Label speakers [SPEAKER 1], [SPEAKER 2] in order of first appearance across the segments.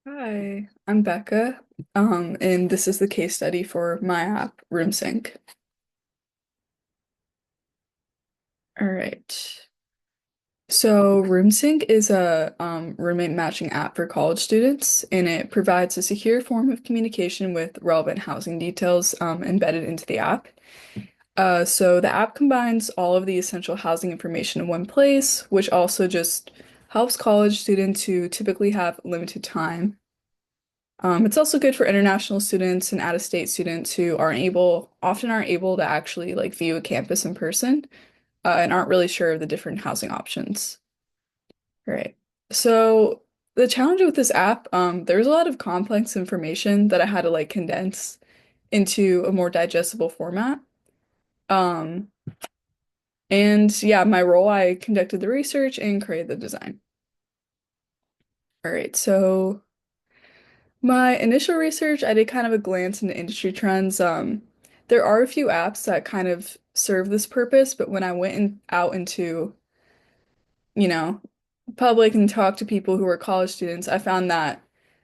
[SPEAKER 1] Hi, I'm Becca, and this is the case study for my app, RoomSync. All right. So, RoomSync is a roommate matching app for college students, and it provides a secure form of communication with relevant housing details embedded into the app. So the app combines all of the essential housing information in one place, which also just helps college students who typically have limited time. It's also good for international students and out-of-state students who often aren't able to actually like view a campus in person, and aren't really sure of the different housing options. Right. So the challenge with this app, there's a lot of complex information that I had to like condense into a more digestible format. Um, and yeah, my role, I conducted the research and created the design. All right, so my initial research, I did kind of a glance into industry trends. There are a few apps that kind of serve this purpose, but when I went out into, you know, public and talked to people who are college students, I found that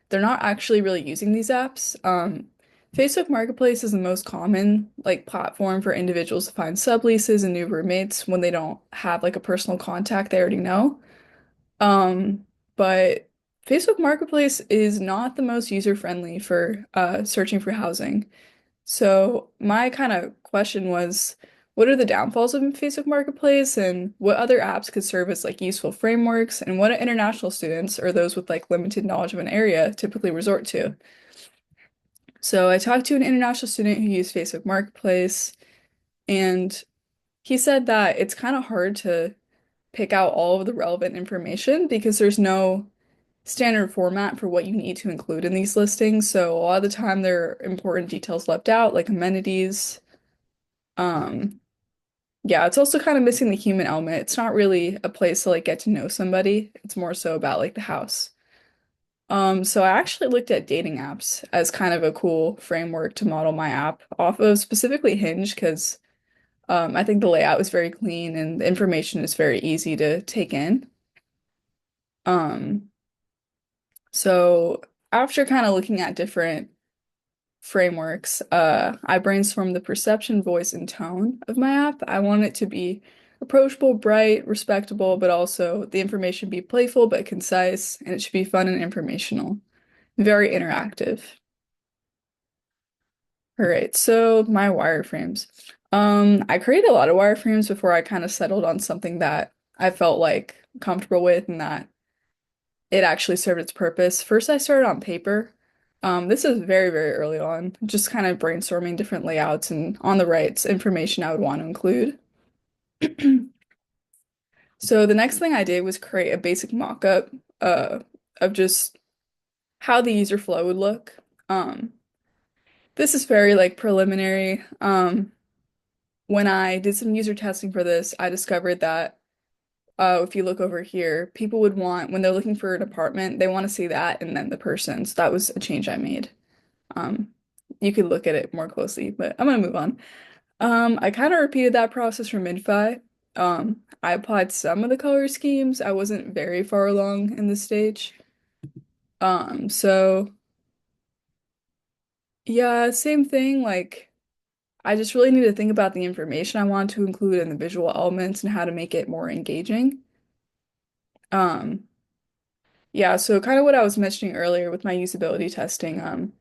[SPEAKER 1] they're not actually really using these apps. Facebook Marketplace is the most common like platform for individuals to find subleases and new roommates when they don't have like a personal contact they already know. But Facebook Marketplace is not the most user-friendly for searching for housing. So my kind of question was, what are the downfalls of Facebook Marketplace and what other apps could serve as like useful frameworks and what do international students or those with like limited knowledge of an area typically resort to? So I talked to an international student who used Facebook Marketplace and he said that it's kind of hard to pick out all of the relevant information because there's no standard format for what you need to include in these listings. So a lot of the time there are important details left out, like amenities. Um, yeah, it's also kind of missing the human element. It's not really a place to like get to know somebody. It's more so about like the house. So I actually looked at dating apps as kind of a cool framework to model my app off of, specifically Hinge, because I think the layout is very clean and the information is very easy to take in. Um, so after kind of looking at different frameworks, I brainstormed the perception, voice, and tone of my app. I want it to be approachable, bright, respectable, but also the information be playful but concise, and it should be fun and informational, very interactive. All right, so my wireframes. I created a lot of wireframes before I kind of settled on something that I felt like comfortable with and that it actually served its purpose. First, I started on paper. This is very, very early on, just kind of brainstorming different layouts and on the rights information I would want to include. So the next thing I did was create a basic mock-up uh, of just how the user flow would look. This is very like preliminary. When I did some user testing for this, I discovered that if you look over here, people would want, when they're looking for an apartment, they want to see that and then the person. So that was a change I made. Um, you could look at it more closely, but I'm gonna move on. I kind of repeated that process for MidFi. I applied some of the color schemes. I wasn't very far along in the stage. So yeah, same thing. Like, I just really need to think about the information I want to include in the visual elements and how to make it more engaging. Um, yeah, so kind of what I was mentioning earlier with my usability testing.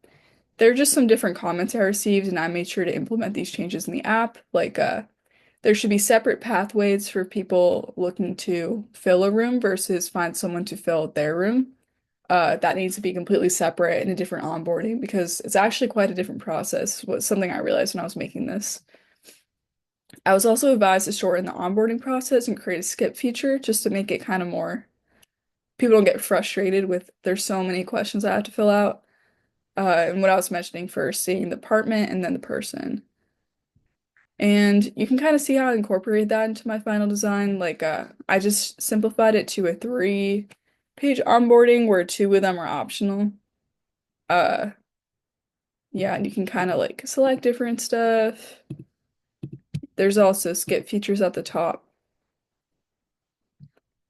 [SPEAKER 1] There are just some different comments I received, and I made sure to implement these changes in the app. Like, there should be separate pathways for people looking to fill a room versus find someone to fill their room. That needs to be completely separate in a different onboarding because it's actually quite a different process, was something I realized when I was making this. I was also advised to shorten the onboarding process and create a skip feature just to make it kind of more, people don't get frustrated with there's so many questions I have to fill out. And what I was mentioning first, seeing the apartment and then the person. And you can kind of see how I incorporated that into my final design. Like, I just simplified it to a three-page onboarding where two of them are optional. Uh, yeah, and you can kind of like select different stuff. There's also skip features at the top.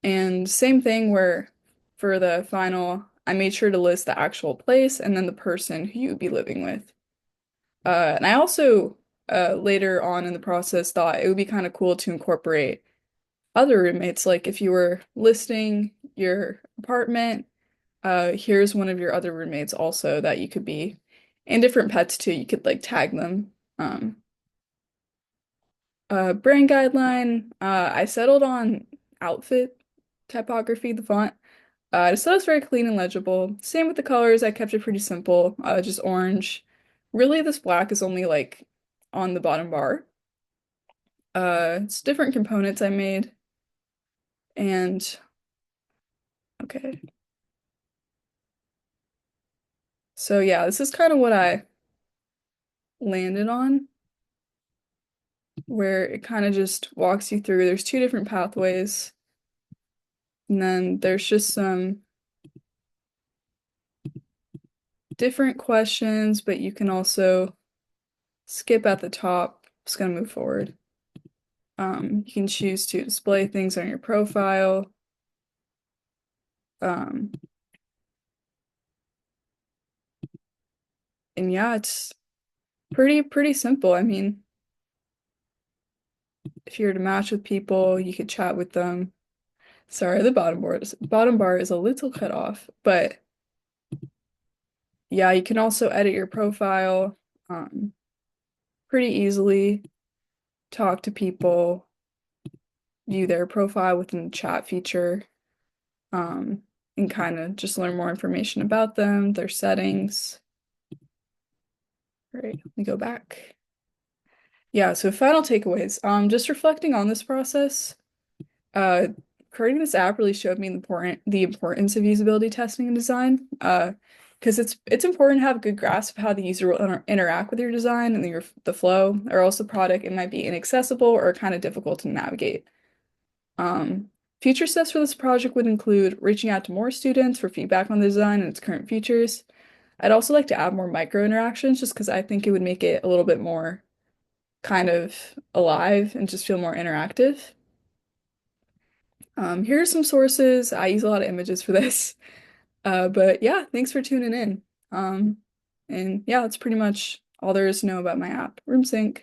[SPEAKER 1] And same thing where for the final I made sure to list the actual place and then the person who you would be living with. And I also later on in the process thought it would be kind of cool to incorporate other roommates. Like if you were listing your apartment, here's one of your other roommates also that you could be, and different pets too. You could like tag them. Brand guideline. I settled on outfit typography, the font. I just thought it was very clean and legible. Same with the colors. I kept it pretty simple. Just orange. Really, this black is only like on the bottom bar. It's different components I made. And okay. So yeah, this is kind of what I landed on, where it kind of just walks you through. There's two different pathways, and then there's just some different questions, but you can also skip at the top. Just gonna move forward. You can choose to display things on your profile. Um, and yeah, it's pretty simple. I mean, if you were to match with people, you could chat with them. Sorry, the bottom bar is a little cut off, but yeah, you can also edit your profile pretty easily, talk to people, view their profile within the chat feature, and kind of just learn more information about them, their settings. All right, let me go back. Yeah, so final takeaways. Just reflecting on this process, uh, creating this app really showed me the importance of usability testing and design. Because it's important to have a good grasp of how the user will interact with your design and the flow, or else the product it might be inaccessible or kind of difficult to navigate. Um, Future steps for this project would include reaching out to more students for feedback on the design and its current features. I'd also like to add more micro interactions just because I think it would make it a little bit more kind of alive and just feel more interactive. Here are some sources. I use a lot of images for this. But yeah, thanks for tuning in. And yeah, that's pretty much all there is to know about my app, RoomSync.